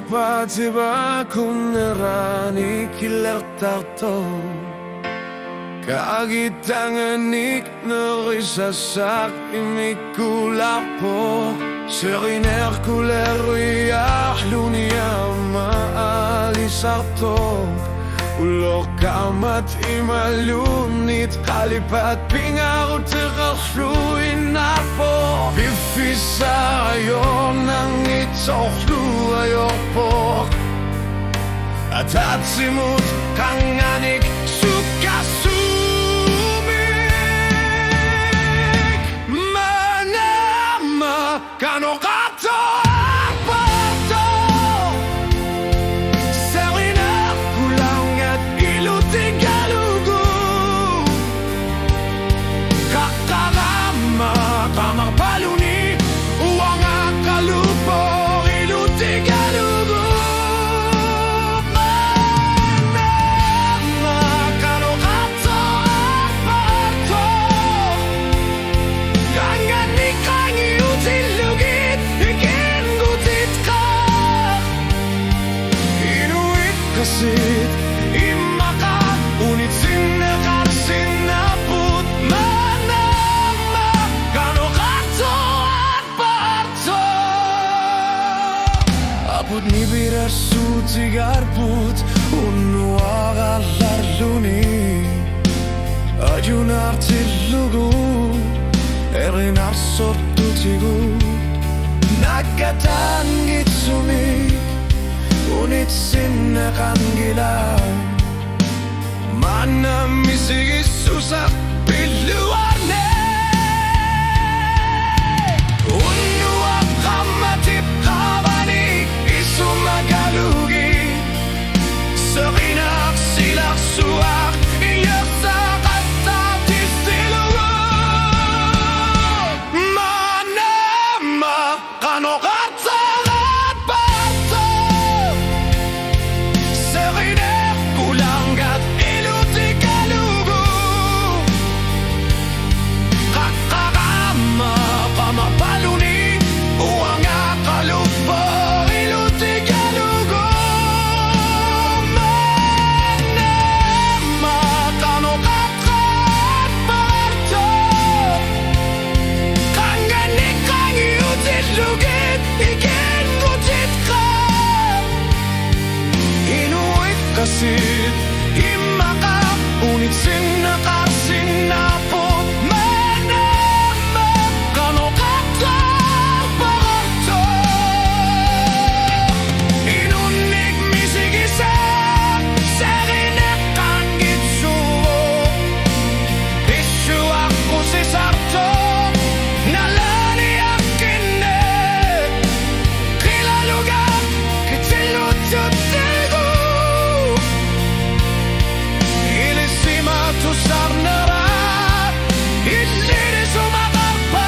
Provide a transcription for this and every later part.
tiba-tiba ku nerani kilertarto kagi tanganik nerisasak imikulapo seriner kuleruya lunia maalisarto ulok kamat imalunit kalipat pingaw terasluin napo bifisa ayon nang itsoklu ayopo atatsimut kanganik sukasumik manama kanokato kasit imaka unit sinakar sinaput manama kanokato at parto aput ni birasu tigarput unuaga larluni ayunar tilugu erinar sortutigu nakatangit sumi unit sinakan gila mana misigi susah piluarne unua kamatip kabani isu magalugi serinak silak suak iyak sakat tati silugu mana makanokata kasit imaka unit sinakar sinapot manama kanokato parto inunik misigisa serinek kangit suwo isu aku sisarto nalani akine kilaluga kitilutot sarnara iliri sumakarpan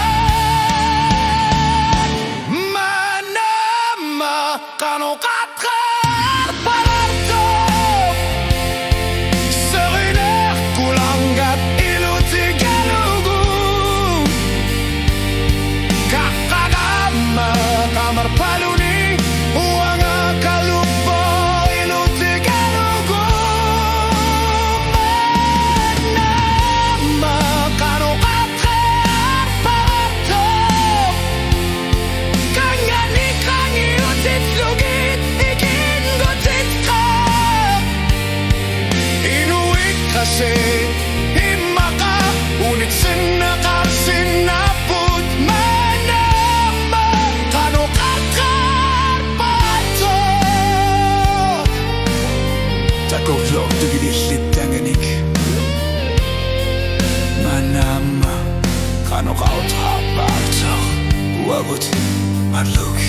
manama kanokatkar pararto seriner kulanggat iluti galugu kakagama kamar paluni uanga kalupo iluti galugu kasit imaka unit sinakar sinaput manama kanokakar pato takoklok tugilislit tanganik manama kanokaut haparto wagut marlug